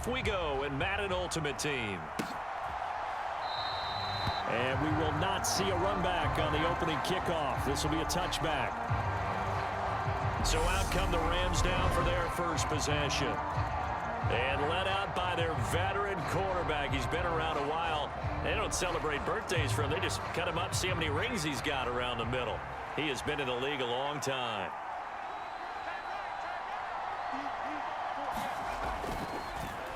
off we go in Madden Ultimate Team. And we will not see a run back on the opening kickoff. This will be a touchback. So out come the Rams down for their first possession. And led out by their veteran quarterback. He's been around a while. They don't celebrate birthdays for him. They just cut him up, see how many rings he's got around the middle. He has been in the league a long time.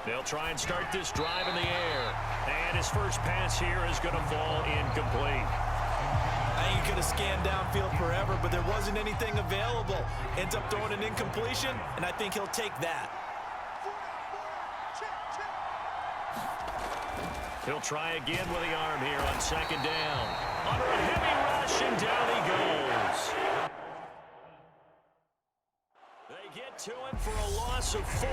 They'll try and start this drive in the air. And his first pass here is going to fall incomplete. I think he could have scanned downfield forever, but there wasn't anything available. Ends up throwing an incompletion, and I think he'll take that. He'll try again with the arm here on second down. Under a heavy rush, and down he goes. They get to him for a loss of 4,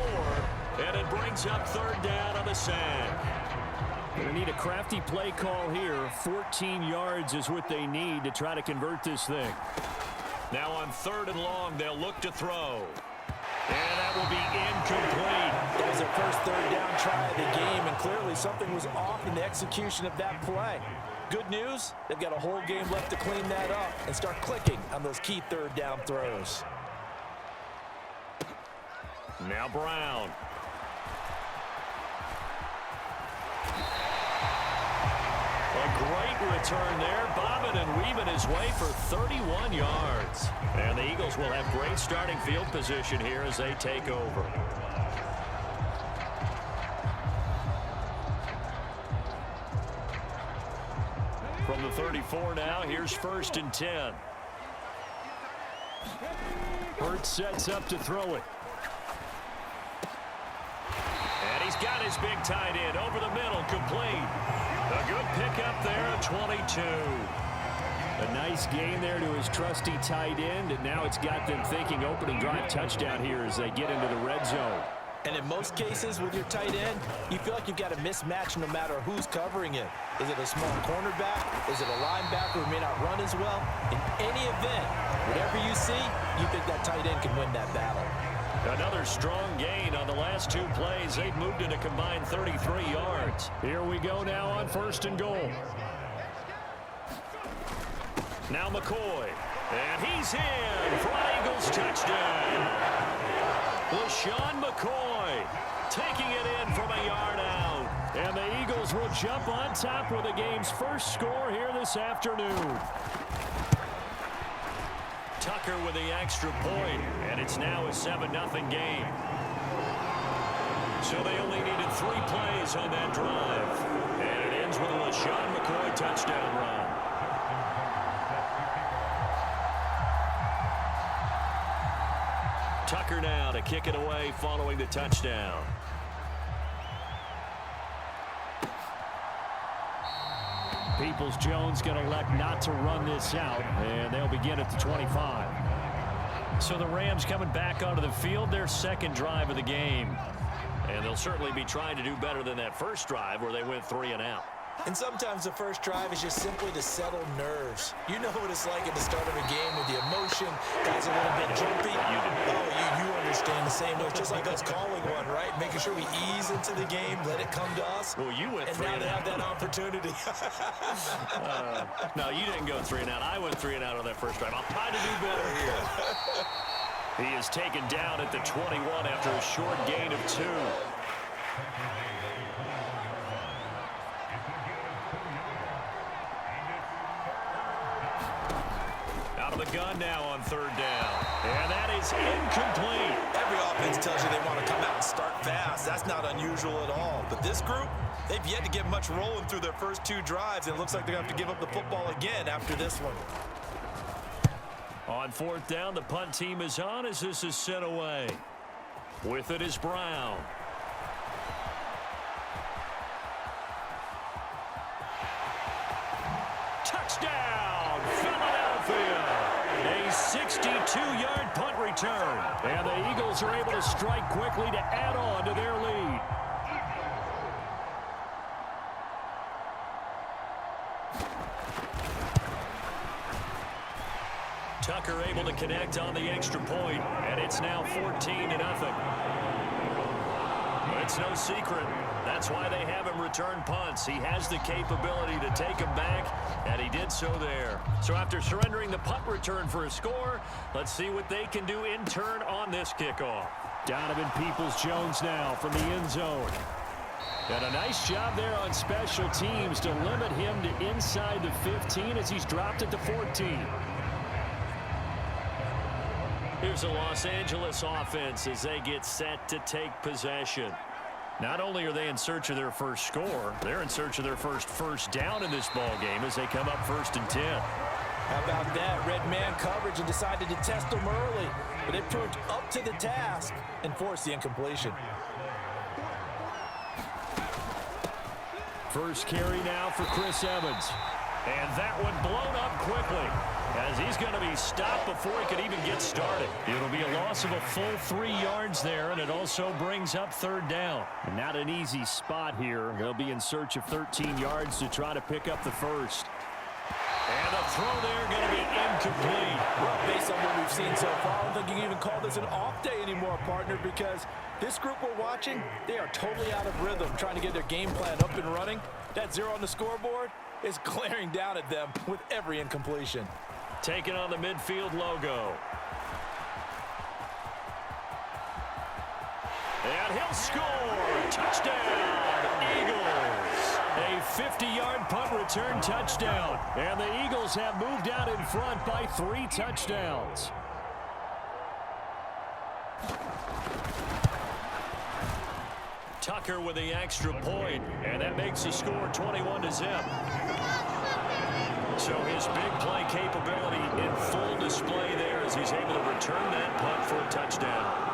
and it brings up third down on the sack. They need a crafty play call here. 14 yards is what they need to try to convert this thing. Now on 3rd and long, they'll look to throw. And that will be incomplete. That was their first third down try of the game, and clearly something was off in the execution of that play. Good news, they've got a whole game left to clean that up and start clicking on those key third down throws. Now Brown. A great return there, bobbing and weaving his way for 31 yards. And the Eagles will have great starting field position here as they take over. From the 34 now, here's 1st and 10. Hurts sets up to throw it. And he's got his big tight end over the middle, complete. A good pickup there at 22. A nice gain there to his trusty tight end, and now it's got them thinking opening drive touchdown here as they get into the red zone. And in most cases with your tight end, you feel like you've got a mismatch no matter who's covering it. Is it a small cornerback? Is it a linebacker who may not run as well? In any event, whatever you see, you think that tight end can win that battle. Another strong gain on the last 2 plays. They've moved it a combined 33 yards. Here we go now on 1st and goal. Now McCoy. And he's in for an Eagles touchdown. LeSean McCoy taking it in from a yard out. And the Eagles will jump on top with the game's first score here this afternoon. Tucker with the extra point, and it's now a 7-0 game. So they only needed 3 plays on that drive. And it ends with a LeSean McCoy touchdown run. Tucker now to kick it away following the touchdown. Peoples-Jones going to elect not to run this out, and they'll begin at the 25. So the Rams coming back onto the field, their second drive of the game. And they'll certainly be trying to do better than that first drive where they went 3 and out. And sometimes the first drive is just simply to settle nerves. You know what it's like at the start of a game with the emotion. Guys a little bit jumpy. You understand the same way. It's just like us calling one, right? Making sure we ease into the game, let it come to us. Well, you went and 3 now and they out. have that opportunity. No, you didn't go 3 and out. I went 3 and out on that first drive. I'll try to do better here. He is taken down at the 21 after a short gain of 2. Out of the gun now on 3rd down. And that is incomplete. Every offense tells you they want to come out and start fast. That's not unusual at all. But this group, they've yet to get much rolling through their first 2 drives, and it looks like they're going to have to give up the football again after this one. On 4th down, the punt team is on as this is sent away. With it is Brown. Touchdown, Philadelphia! A 62-yard punt return. And the Eagles are able to strike quickly to add on to their lead. Tucker able to connect on the extra point, and it's now 14-0. It's no secret. That's why they have him return punts. He has the capability to take them back, and he did so there. So after surrendering the punt return for a score, let's see what they can do in turn on this kickoff. Donovan Peoples-Jones now from the end zone. And a nice job there on special teams to limit him to inside the 15 as he's dropped at the 14. Here's the Los Angeles offense as they get set to take possession. Not only are they in search of their first score, they're in search of their first down in this ball game as they come up 1st and 10. How about that? Red man coverage and decided to test them early. But they proved up to the task and forced the incompletion. First carry now for Chris Evans. And that one blown up quickly as he's going to be stopped before he could even get started. It'll be a loss of a full 3 yards there, and it also brings up 3rd down. And not an easy spot here. They'll be in search of 13 yards to try to pick up the first. And the throw there going to be incomplete. Well, based on what we've seen so far, I don't think you can even call this an off day anymore, partner, because this group we're watching, they are totally out of rhythm, trying to get their game plan up and running. That 0 on the scoreboard is glaring down at them with every incompletion. Taking on the midfield logo. And he'll score. Touchdown, Eagles. A 50-yard punt return touchdown. And the Eagles have moved out in front by 3 touchdowns. Tucker with the extra point, and that makes the score 21-0. So his big play capability in full display there as he's able to return that punt for a touchdown.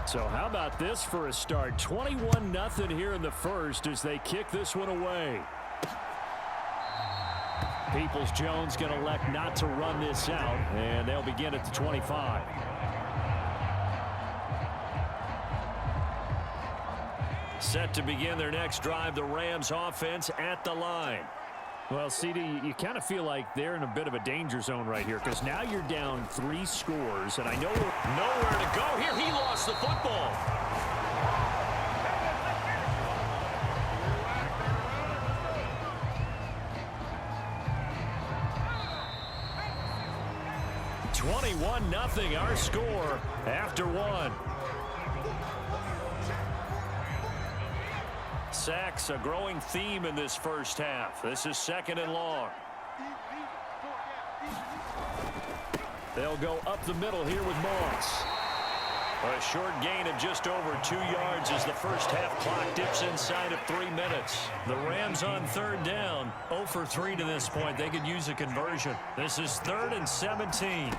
So how about this for a start? 21-0 here in the first as they kick this one away. Peoples-Jones going to elect not to run this out, and they'll begin at the 25. Set to begin their next drive, the Rams offense at the line. Well, CD, you kind of feel like they're in a bit of a danger zone right here because now you're down 3 scores, and I know nowhere to go here. He lost the football. $21-0 our score after 1. Sacks, a growing theme in this first half. This is 2nd and long. They'll go up the middle here with Moss. A short gain of just over 2 yards as the first half clock dips inside of 3 minutes. The Rams on 3rd down, 0 for 3 to this point. They could use a conversion. This is 3rd and 17.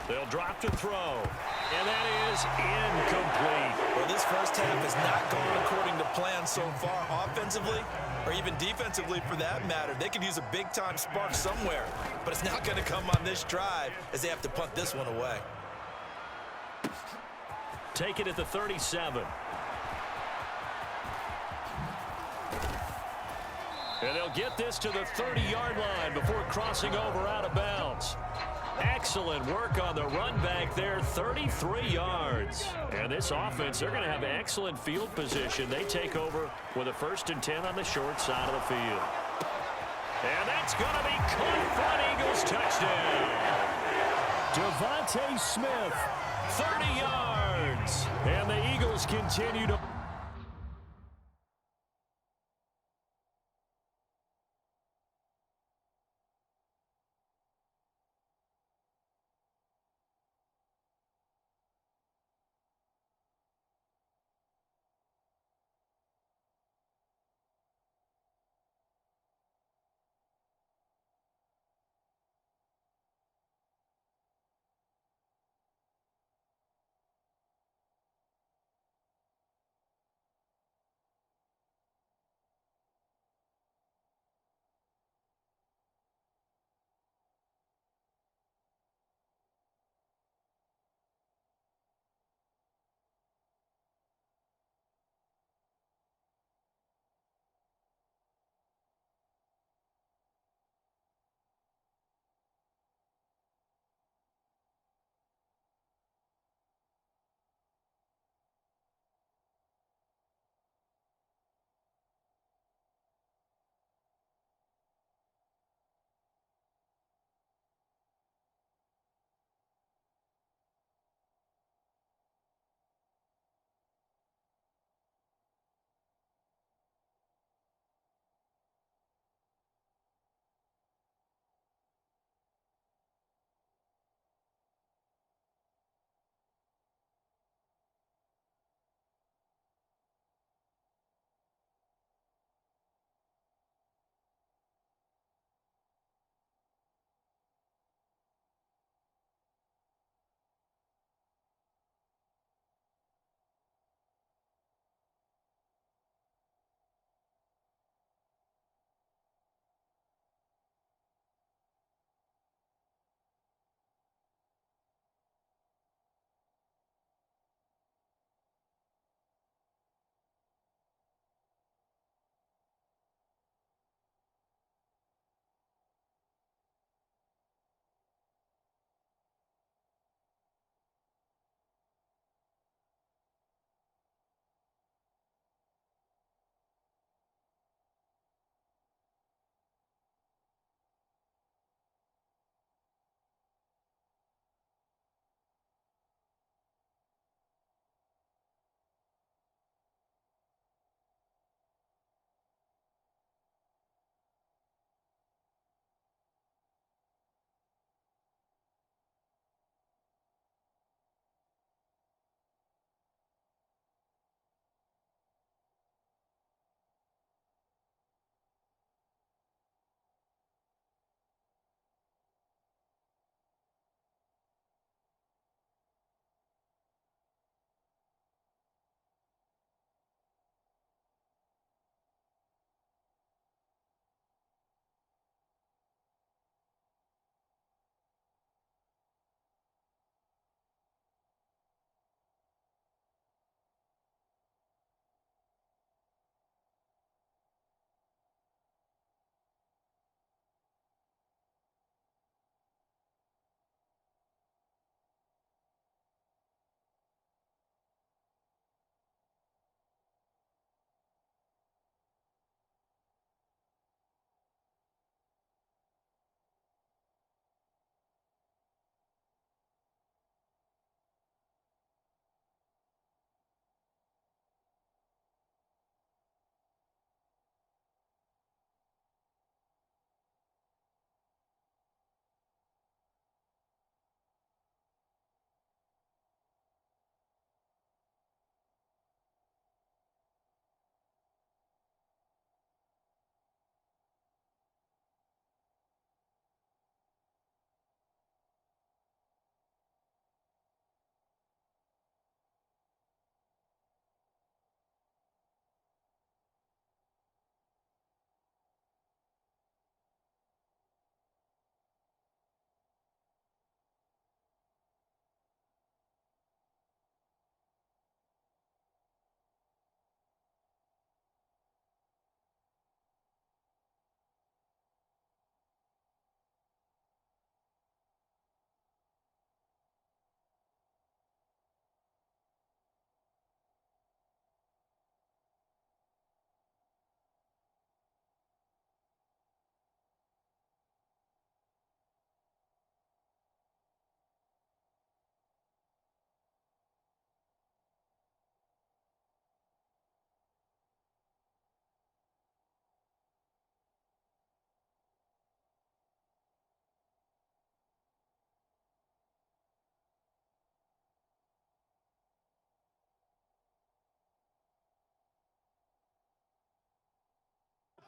They'll drop to throw. And that is incomplete. Well, this first half has not gone according to plan so far offensively or even defensively for that matter. They could use a big-time spark somewhere, but it's not going to come on this drive as they have to punt this one away. Take it at the 37. And they'll get this to the 30-yard line before crossing over out of bounds. Excellent work on the run back there, 33 yards. And this offense, they're going to have excellent field position. They take over with a 1st and 10 on the short side of the field. And that's going to be caught for an Eagles touchdown. Devontae Smith, 30 yards. And the Eagles continue to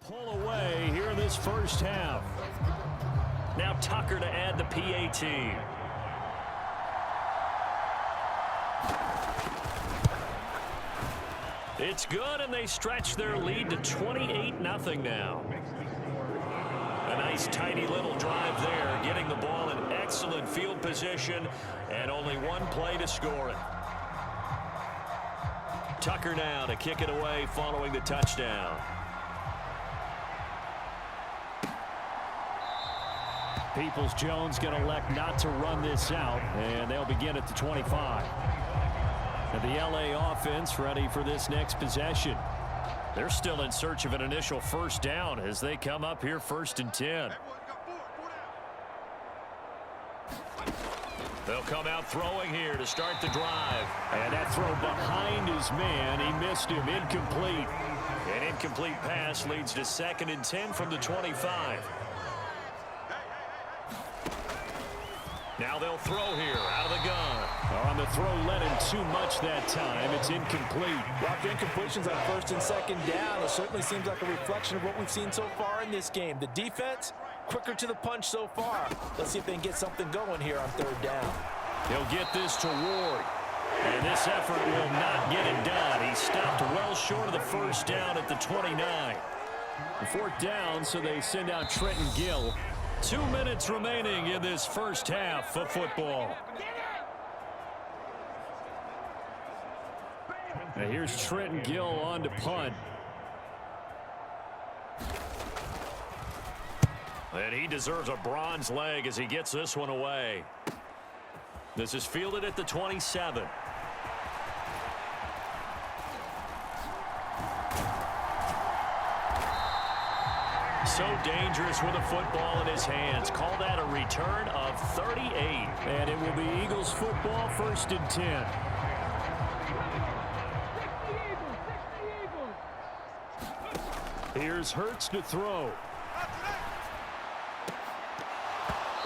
pull away here in this first half. Now Tucker to add the PAT. It's good, and they stretch their lead to 28-0 now. A nice, tidy little drive there, getting the ball in excellent field position, and only one play to score it. Tucker now to kick it away following the touchdown. Peoples-Jones going to elect not to run this out, and they'll begin at the 25. And the LA offense ready for this next possession. They're still in search of an initial first down as they come up here 1st and 10. They'll come out throwing here to start the drive. And that throw behind his man, he missed him, incomplete. An incomplete pass leads to 2nd and 10 from the 25. Now they'll throw here out of the gun. On the throw, led him too much that time. It's incomplete. Rock incompletions on 1st and 2nd down. It certainly seems like a reflection of what we've seen so far in this game. The defense, quicker to the punch so far. Let's see if they can get something going here on 3rd down. He'll get this to Ward. And this effort will not get it done. He stopped well short of the first down at the 29. 4th down, so they send out Trenton Gill. 2 minutes remaining in this first half of football. Now here's Trenton Gill on to punt. And he deserves a bronze leg as he gets this one away. This is fielded at the 27. So dangerous with a football in his hands. Call that a return of 38. And it will be Eagles football, 1st and 10. Here's Hurts to throw.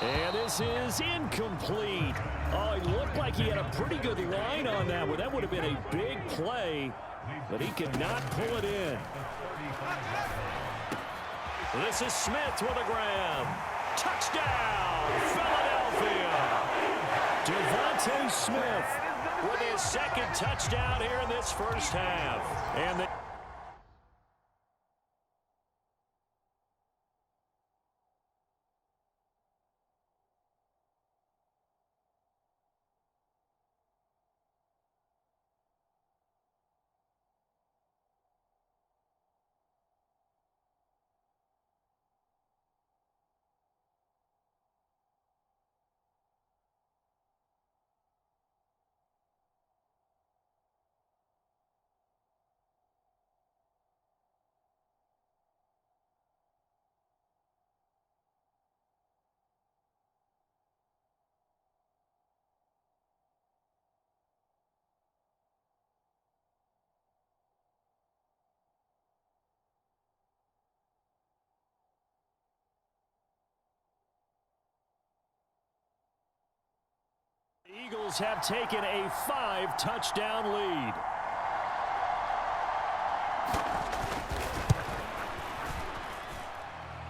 And this is incomplete. Oh, he looked like he had a pretty good line on that one. That would have been a big play, but he could not pull it in. This is Smith with a grab. Touchdown, Philadelphia. Devontae Smith with his 2nd touchdown here in this first half. And the Eagles have taken a 5-touchdown lead.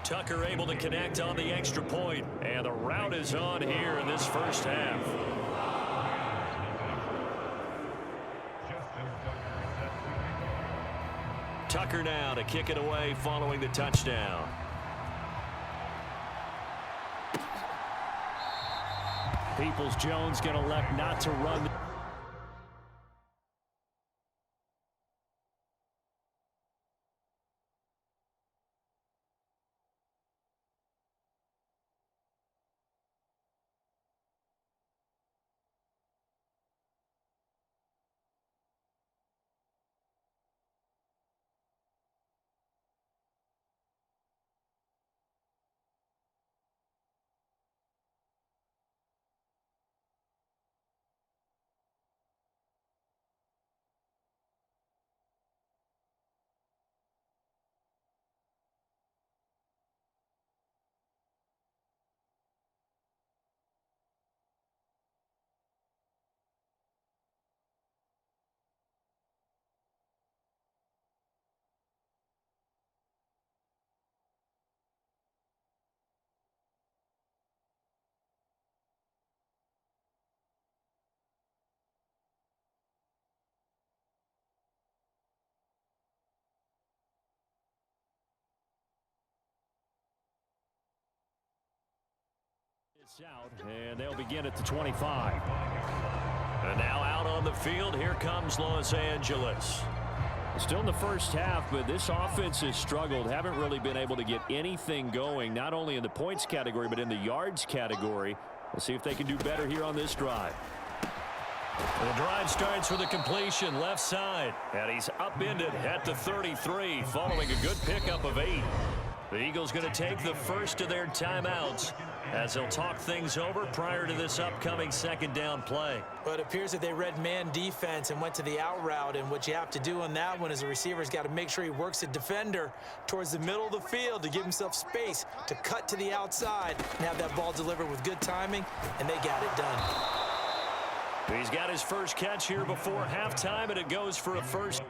Tucker able to connect on the extra point, and the route is on here in this first half. Tucker now to kick it away following the touchdown. Peoples-Jones going to elect not to run. gets out, and they'll begin at the 25. And now out on the field, here comes Los Angeles. Still in the first half, but this offense has struggled. Haven't really been able to get anything going, not only in the points category, but in the yards category. We'll see if they can do better here on this drive. The drive starts with a completion left side, and he's upended at the 33 following a good pickup of 8. The Eagles going to take the first of their timeouts as they'll talk things over prior to this upcoming second down play. Well, it appears that they read man defense and went to the out route, and what you have to do on that one is the receiver's got to make sure he works the defender towards the middle of the field to give himself space to cut to the outside and have that ball delivered with good timing, and they got it done. He's got his first catch here before halftime, and it goes for a first.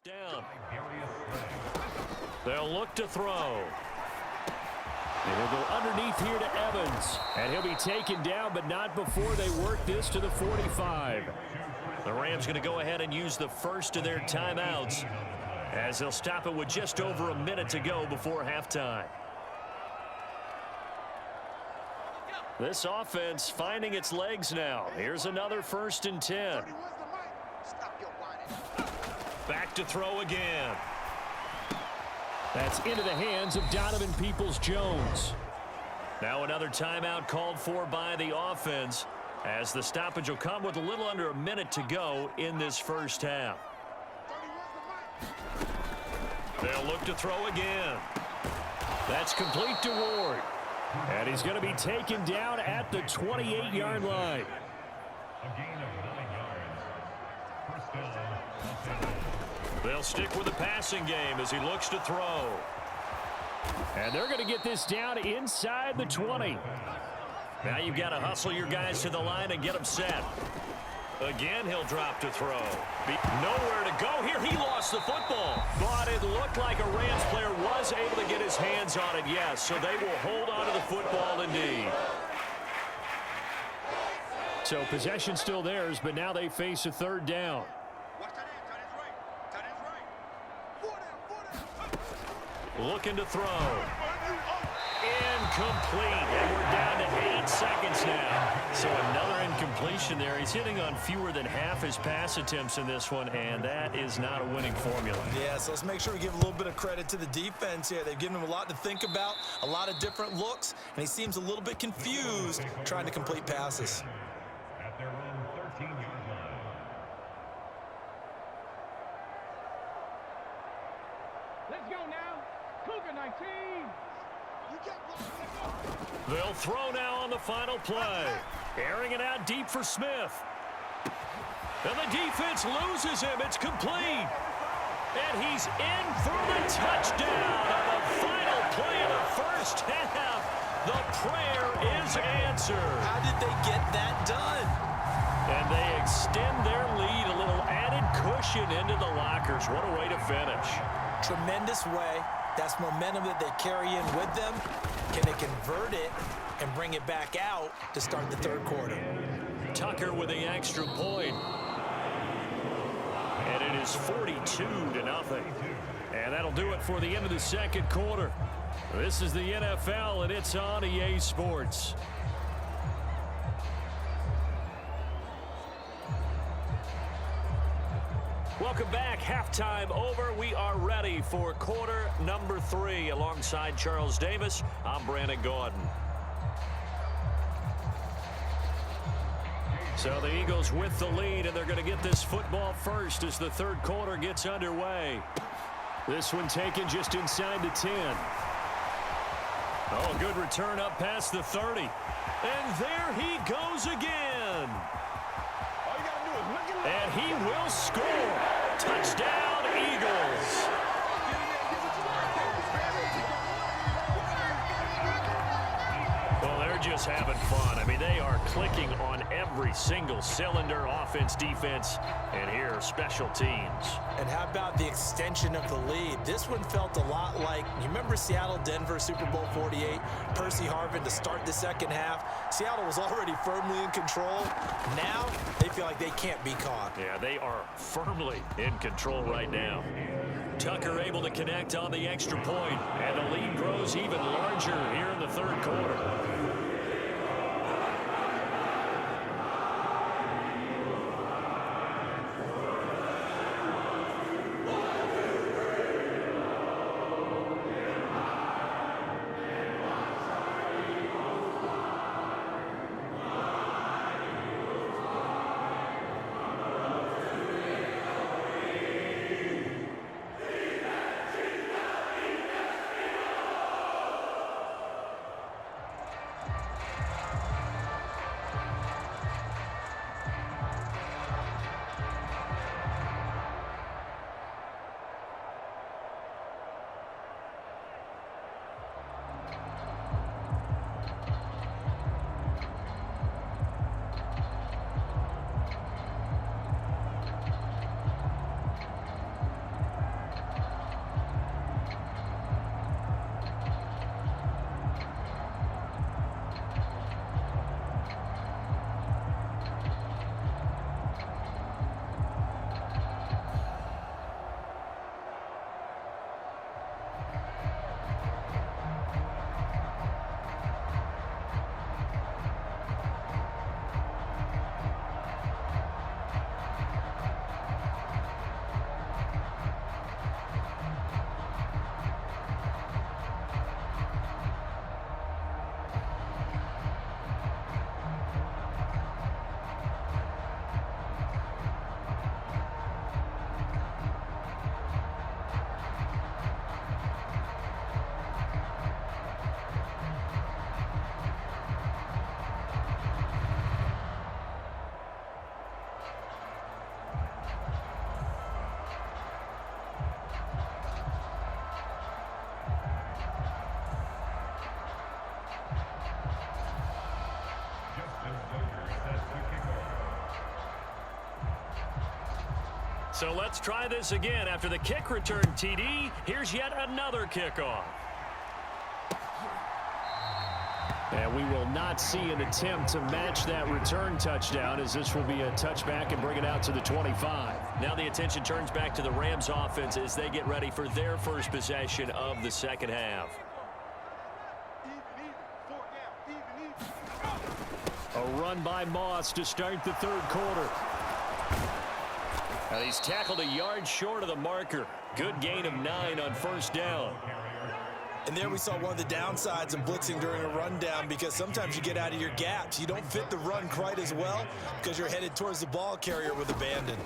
Down. They'll look to throw. And he'll go underneath here to Evans. And he'll be taken down, but not before they work this to the 45. The Rams going to go ahead and use the first of their timeouts as they'll stop it with just over a minute to go before halftime. This offense finding its legs now. Here's another 1st and 10. Back to throw again. That's into the hands of Donovan Peoples-Jones. Now another timeout called for by the offense as the stoppage will come with a little under a minute to go in this first half. They'll look to throw again. That's complete to Ward. And he's going to be taken down at the 28-yard line. A gain of 9 yards. First down. They'll stick with the passing game as he looks to throw. And they're going to get this down inside the 20. Now you've got to hustle your guys to the line and get them set. Again, he'll drop to throw. Nowhere to go here. He lost the football. But it looked like a Rams player was able to get his hands on it, yes. So they will hold on to the football indeed. So possession still theirs, but now they face a 3rd down. Looking to throw. Incomplete. And we're down to 8 seconds now. So another incompletion there. He's hitting on fewer than half his pass attempts in this one, and that is not a winning formula. Yeah, so let's make sure we give a little bit of credit to the defense here. They've given him a lot to think about, a lot of different looks, and he seems a little bit confused trying to complete passes. At their own 13-yard line. Let's go now. Cougar 19. They'll throw now on the final play. Airing it out deep for Smith. And the defense loses him. It's complete. And he's in for the touchdown on the final play of the first half. The prayer is answered. How did they get that done? And they extend their lead, a little added cushion into the lockers. What a way to finish. Tremendous way. That's momentum that they carry in with them. Can they convert it and bring it back out to start the 3rd quarter? Tucker with the extra point. And it is 42-0. And that'll do it for the end of the 2nd quarter. This is the NFL, and it's on EA Sports. Welcome back. Halftime over. We are ready for quarter number 3. Alongside Charles Davis, I'm Brandon Gaudin. So the Eagles with the lead, and they're going to get this football first as the 3rd quarter gets underway. This one taken just inside the 10. Oh, good return up past the 30. And there he goes again. And he will score. Touchdown, Eagles. Well, they're just having fun. I mean, they are clicking on every single cylinder, offense, defense, and here, special teams. And how about the extension of the lead? This one felt a lot like, you remember Seattle-Denver Super Bowl 48? Percy Harvin to start the 2nd half. Seattle was already firmly in control. Now they feel like they can't be caught. Yeah, they are firmly in control right now. Tucker able to connect on the extra point, and the lead grows even larger here in the 3rd quarter. So let's try this again. After the kick return TD, here's yet another kickoff. And we will not see an attempt to match that return touchdown, as this will be a touchback and bring it out to the 25. Now the attention turns back to the Rams offense as they get ready for their first possession of the second half. A run by Moss to start the third quarter. Now he's tackled a yard short of the marker. Good gain of 9 on first down. And there we saw one of the downsides of blitzing during a rundown, because sometimes you get out of your gaps. You don't fit the run quite as well because you're headed towards the ball carrier with abandon.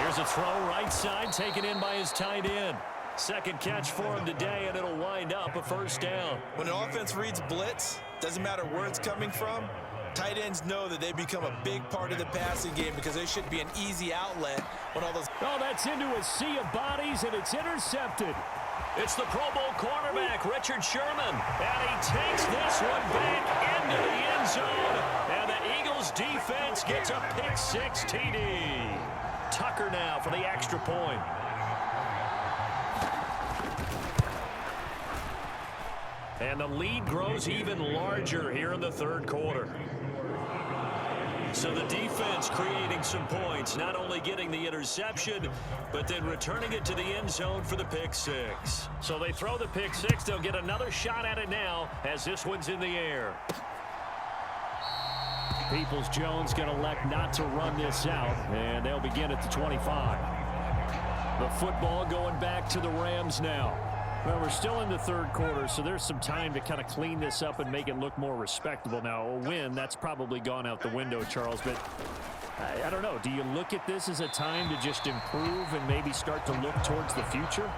Here's a throw right side, taken in by his tight end. Second catch for him today, and it'll wind up a first down. When an offense reads blitz, doesn't matter where it's coming from, tight ends know that they become a big part of the passing game because they should be an easy outlet when all those... Oh, that's into a sea of bodies, and it's intercepted. It's the Pro Bowl cornerback, Richard Sherman, and he takes this one back into the end zone, and the Eagles defense gets a pick-6 TD. Tucker now for the extra point. And the lead grows even larger here in the third quarter. So the defense creating some points, not only getting the interception, but then returning it to the end zone for the pick-6. So they throw the pick-6. They'll get another shot at it now as this one's in the air. Peoples-Jones going to elect not to run this out, and they'll begin at the 25. The football going back to the Rams now. Well, we're still in the third quarter, so there's some time to kind of clean this up and make it look more respectable. Now, a win, that's probably gone out the window, Charles, but I don't know. Do you look at this as a time to just improve and maybe start to look towards the future?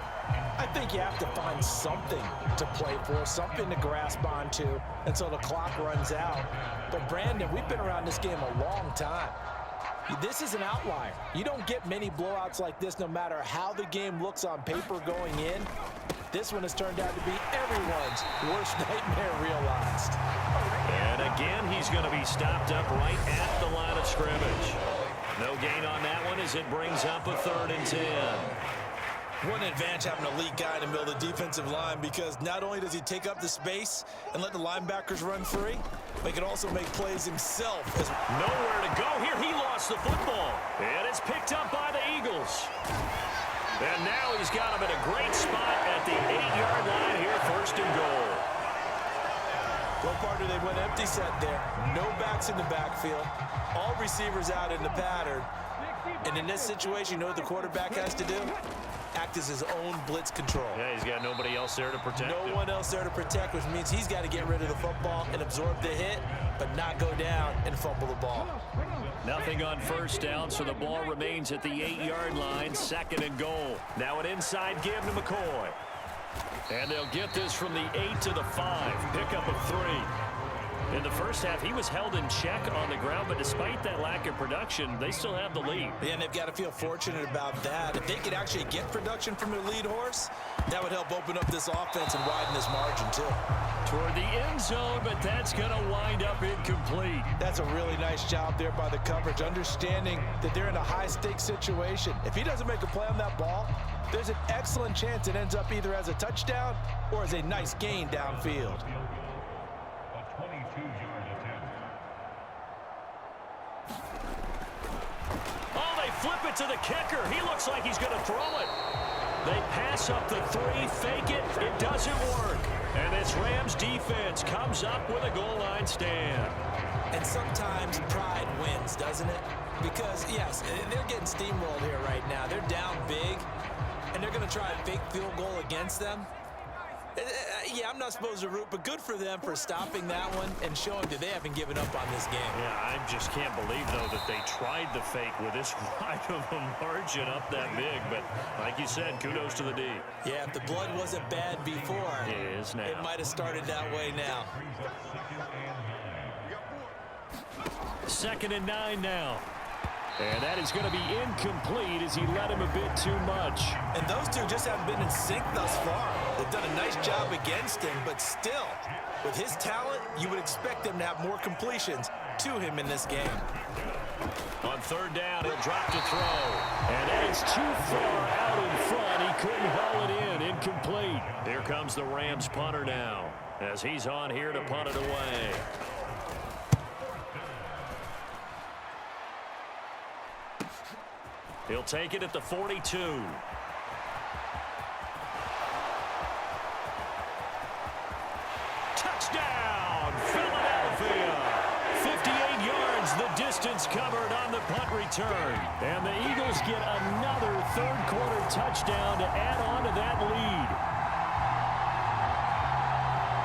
I think you have to find something to play for, something to grasp onto until the clock runs out. But, Brandon, we've been around this game a long time. This is an outlier. You don't get many blowouts like this no matter how the game looks on paper going in. This one has turned out to be everyone's worst nightmare realized. And again, he's going to be stopped up right at the line of scrimmage. No gain on that one as it brings up a 3rd and 10. What an advantage having an elite guy in the middle of the defensive line, because not only does he take up the space and let the linebackers run free, but he can also make plays himself. Nowhere to go here. He lost the football. And it's picked up by the Eagles. And now he's got him in a great spot at the 8-yard line here, 1st and goal. Well, partner, they went empty set there. No backs in the backfield. All receivers out in the pattern. And in this situation, you know what the quarterback has to do? Act as his own blitz control. Yeah, he's got nobody else there to protect him. No one else there to protect, which means he's got to get rid of the football and absorb the hit, but not go down and fumble the ball. Nothing on first down, so the ball remains at the 8-yard line, 2nd and goal. Now an inside give to McCoy. And they'll get this from the 8 to the 5. Pickup of 3. In the first half, he was held in check on the ground, but despite that lack of production, they still have the lead. Yeah, and they've got to feel fortunate about that. If they could actually get production from their lead horse, that would help open up this offense and widen this margin, too. Toward the end zone, but that's going to wind up incomplete. That's a really nice job there by the coverage, understanding that they're in a high-stakes situation. If he doesn't make a play on that ball, there's an excellent chance it ends up either as a touchdown or as a nice gain downfield. Flip it to the kicker. He looks like he's going to throw it. They pass up the 3, fake it. It doesn't work. And this Rams defense comes up with a goal line stand. And sometimes pride wins, doesn't it? Because, yes, they're getting steamrolled here right now. They're down big, and they're going to try a fake field goal against them. Yeah, I'm not supposed to root, but good for them for stopping that one and showing that they haven't given up on this game. Yeah, I just can't believe, though, that they tried the fake with this wide of a margin up that big. But like you said, kudos to the D. Yeah, if the blood wasn't bad before, it is now. It might have started that way now. 2nd and 9 now. And that is going to be incomplete as he led him a bit too much. And those two just haven't been in sync thus far. They've done a nice job against him, but still, with his talent, you would expect them to have more completions to him in this game. On third down, he'll drop to throw. And that is too far out in front. He couldn't haul it in. Incomplete. Here comes the Rams punter now, as he's on here to punt it away. He'll take it at the 42. Touchdown, Philadelphia. 58 yards, the distance covered on the punt return. And the Eagles get another third-quarter touchdown to add on to that lead.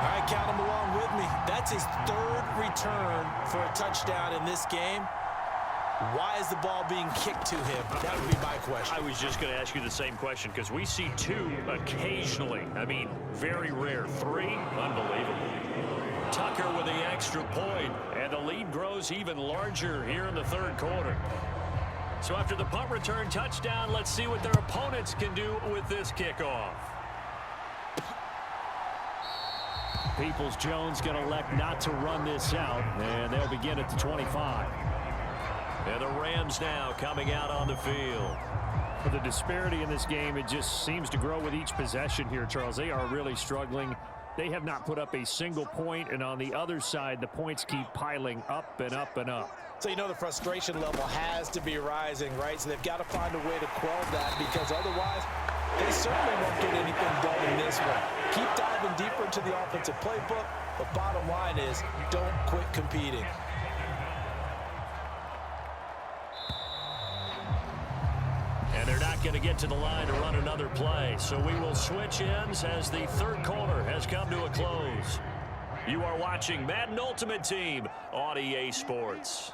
All right, count him along with me. That's his third return for a touchdown in this game. Why is the ball being kicked to him? That would be my question. I was just going to ask you the same question because we see two occasionally. I mean, very rare. Three? Unbelievable. Tucker with the extra point, and the lead grows even larger here in the third quarter. So after the punt return touchdown, let's see what their opponents can do with this kickoff. Peoples-Jones going to elect not to run this out, and they'll begin at the 25. And the Rams now coming out on the field. For the disparity in this game, it just seems to grow with each possession here, Charles. They are really struggling. They have not put up a single point, and on the other side, the points keep piling up and up and up. So you know the frustration level has to be rising, right? So they've got to find a way to quell that, because otherwise they certainly won't get anything done in this one. Keep diving deeper into the offensive playbook, but bottom line is don't quit competing. And they're not going to get to the line to run another play. So we will switch ends as the third quarter has come to a close. You are watching Madden Ultimate Team on EA Sports.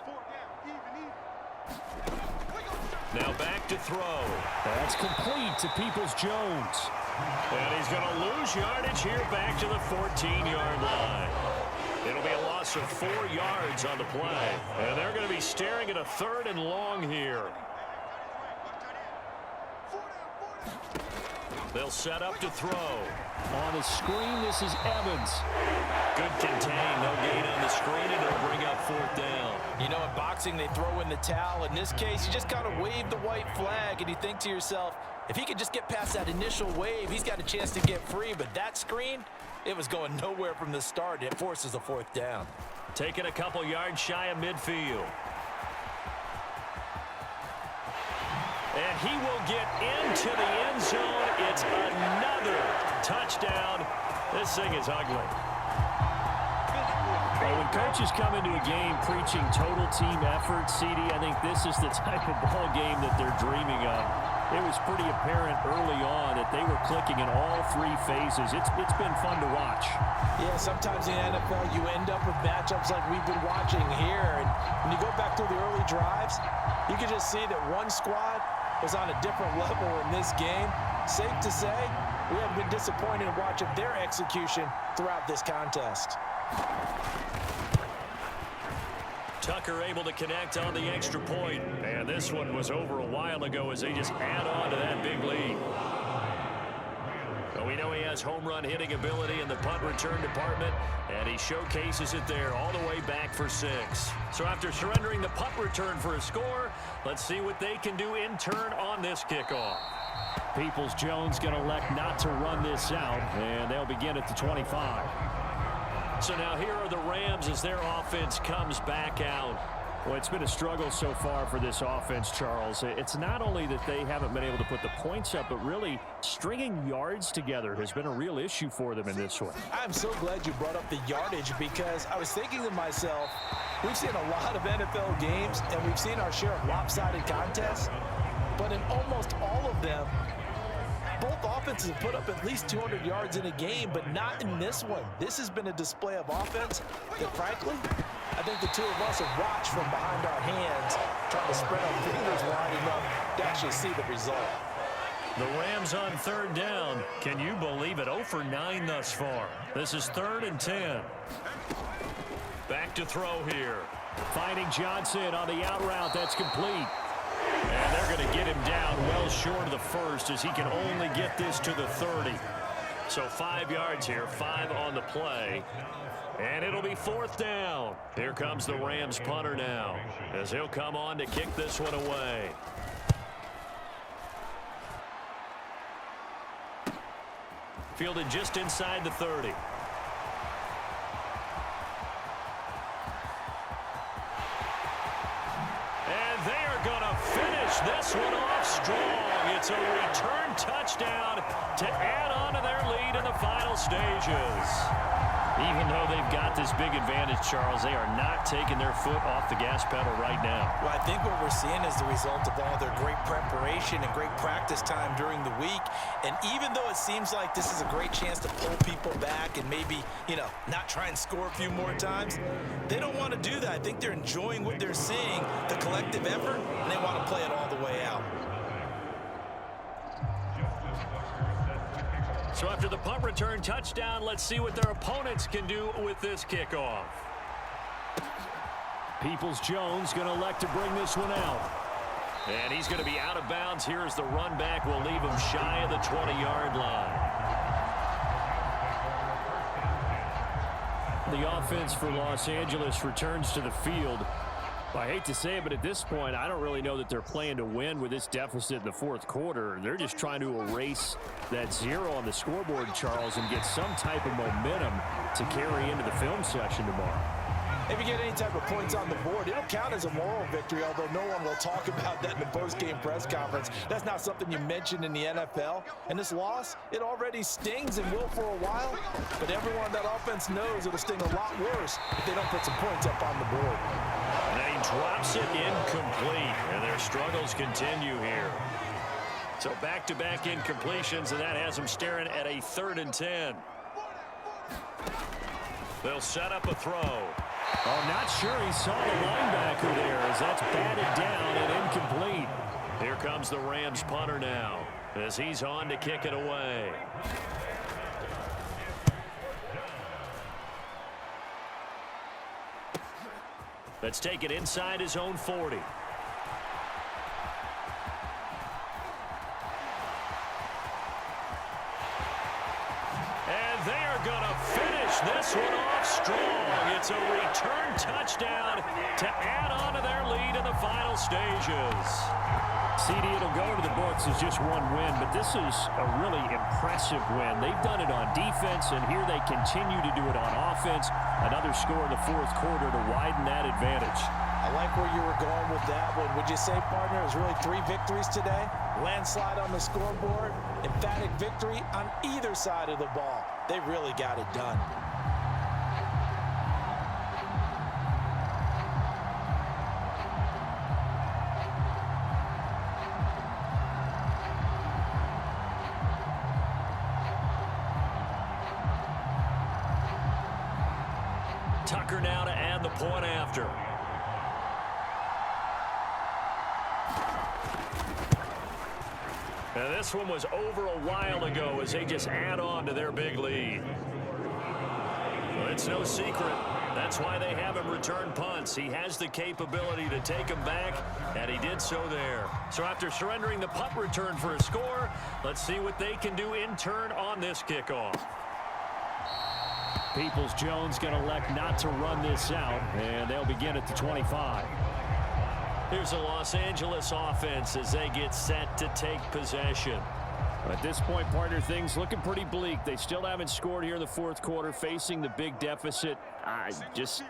Now back to throw. That's complete to Peoples-Jones. And he's going to lose yardage here back to the 14-yard line. It'll be a loss of 4 yards on the play. And they're going to be staring at a third and long here. They'll set up to throw. On the screen, this is Evans. Good contain, no gain on the screen, and it'll bring up fourth down. You know, in boxing, they throw in the towel. In this case, you just kind of wave the white flag, and you think to yourself, if he could just get past that initial wave, he's got a chance to get free. But that screen, it was going nowhere from the start. It forces a fourth down. Taking a couple yards shy of midfield. And he will get into the end zone. It's another touchdown. This thing is ugly. Well, when coaches come into a game preaching total team effort, CD, I think this is the type of ball game that they're dreaming of. It was pretty apparent early on that they were clicking in all three phases. It's been fun to watch. Yeah, sometimes in the NFL you end up with matchups like we've been watching here. And when you go back through the early drives, you can just see that one squad was on a different level in this game. Safe to say, we haven't been disappointed in watching their execution throughout this contest. Tucker able to connect on the extra point. And this one was over a while ago as they just add on to that big lead. Well, we know he has home run hitting ability in the punt return department, and he showcases it there all the way back for 6. So after surrendering the punt return for a score, let's see what they can do in turn on this kickoff. Peoples-Jones going to elect not to run this out, and they'll begin at the 25. So now here are the Rams as their offense comes back out. Well, it's been a struggle so far for this offense, Charles. It's not only that they haven't been able to put the points up, but really stringing yards together has been a real issue for them in this one. I'm so glad you brought up the yardage, because I was thinking to myself, we've seen a lot of NFL games, and we've seen our share of lopsided contests, but in almost all of them, both offenses have put up at least 200 yards in a game, but not in this one. This has been a display of offense that, frankly, I think the two of us have watched from behind our hands, trying to spread our fingers wide enough to actually see the result. The Rams on third down. Can you believe it? 0 for 9 thus far. This is 3rd and 10. Back to throw here. Finding Johnson on the out route. That's complete. And they're going to get him down well short of the first, as he can only get this to the 30. So 5 yards here, 5 on the play. And it'll be 4th down. Here comes the Rams punter now, as he'll come on to kick this one away. Fielded just inside the 30. And they are going to finish this one off strong. It's a return touchdown to add on to their lead in the final stages. Even though they've got this big advantage, Charles, they are not taking their foot off the gas pedal right now. Well, I think what we're seeing is the result of all their great preparation and great practice time during the week. And even though it seems like this is a great chance to pull people back and maybe, not try and score a few more times, they don't want to do that. I think they're enjoying what they're seeing, the collective effort, and they want to play it all the way out. So after the punt return touchdown, let's see what their opponents can do with this kickoff. Peoples-Jones going to elect to bring this one out. And he's going to be out of bounds here as the run back will leave him shy of the 20-yard line. The offense for Los Angeles returns to the field. I hate to say it, but at this point, I don't really know that they're playing to win with this deficit in the fourth quarter. They're just trying to erase that 0 on the scoreboard, Charles, and get some type of momentum to carry into the film session tomorrow. If you get any type of points on the board, it'll count as a moral victory, although no one will talk about that in the post-game press conference. That's not something you mentioned in the NFL. And this loss, it already stings and will for a while, but everyone on that offense knows it'll sting a lot worse if they don't put some points up on the board. And he drops it incomplete, and their struggles continue here. So back-to-back incompletions, and that has them staring at a 3rd and 10. They'll set up a throw. Oh, not sure he saw the linebacker there as that's batted down and incomplete. Here comes the Rams punter now as he's on to kick it away. Let's take it inside his own 40. And they are going to finish this one off strong. It's a return touchdown to add on to their lead in the final stages. CD, it'll go to the books as just one win, but this is a really impressive win. They've done it on defense, and here they continue to do it on offense. Another score in the fourth quarter to widen that advantage. I like where you were going with that one. Would you say, partner, it was really 3 victories today? Landslide on the scoreboard, emphatic victory on either side of the ball. They really got it done. Tucker now to add the point after. And this one was over a while ago as they just add on to their big lead. Well, it's no secret. That's why they have him return punts. He has the capability to take them back, and he did so there. So after surrendering the punt return for a score, let's see what they can do in turn on this kickoff. Peoples-Jones going to elect not to run this out, and they'll begin at the 25. Here's the Los Angeles offense as they get set to take possession. At this point, partner, things looking pretty bleak. They still haven't scored here in the fourth quarter, facing the big deficit.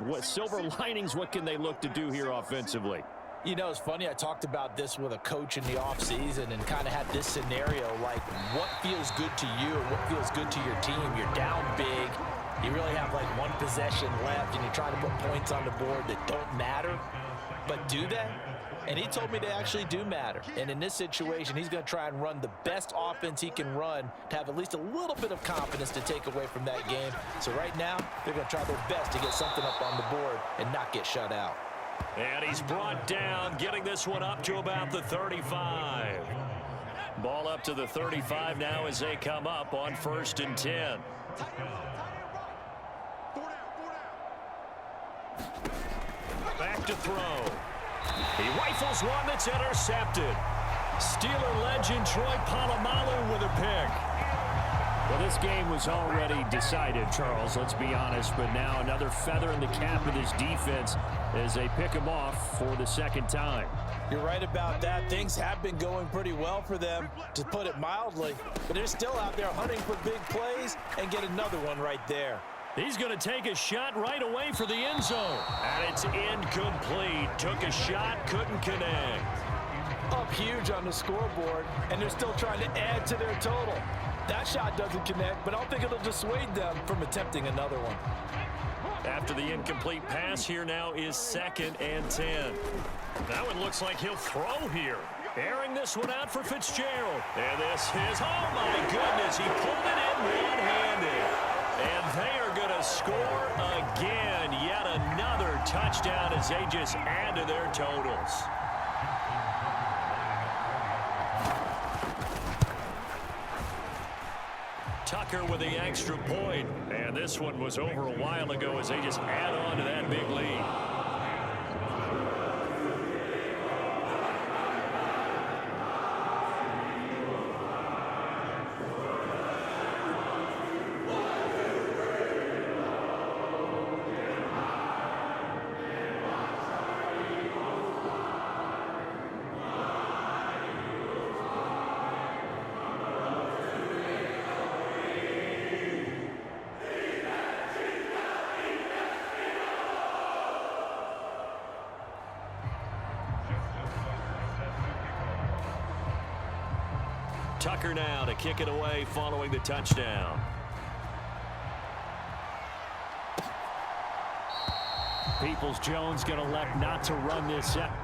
What silver linings, what can they look to do here offensively? You know, it's funny, I talked about this with a coach in the offseason and kind of had this scenario, like what feels good to you and what feels good to your team. You're down big. You really have like one possession left, and you're trying to put points on the board that don't matter. But do they? And he told me they actually do matter. And in this situation, he's going to try and run the best offense he can run to have at least a little bit of confidence to take away from that game. So right now, they're going to try their best to get something up on the board and not get shut out. And he's brought down, getting this one up to about the 35. Ball up to the 35 now as they come up on 1st and 10. Back to throw. He rifles one that's intercepted. Steeler legend Troy Polamalu with a pick. Well, this game was already decided, Charles, let's be honest. But now another feather in the cap of this defense as they pick him off for the second time. You're right about that. Things have been going pretty well for them, to put it mildly. But they're still out there hunting for big plays and get another one right there. He's going to take a shot right away for the end zone. And it's incomplete. Took a shot, couldn't connect. Up huge on the scoreboard, and they're still trying to add to their total. That shot doesn't connect, but I don't think it'll dissuade them from attempting another one. After the incomplete pass, here now is 2nd and 10. That one looks like he'll throw here. Airing this one out for Fitzgerald. And this is, oh my goodness, he pulled it in one-handed. And they are going to score again. Yet another touchdown as they just add to their totals. Tucker with the extra point. And this one was over a while ago as they just add on to that big lead. Tucker now to kick it away following the touchdown. Peoples-Jones going to elect not to run this out.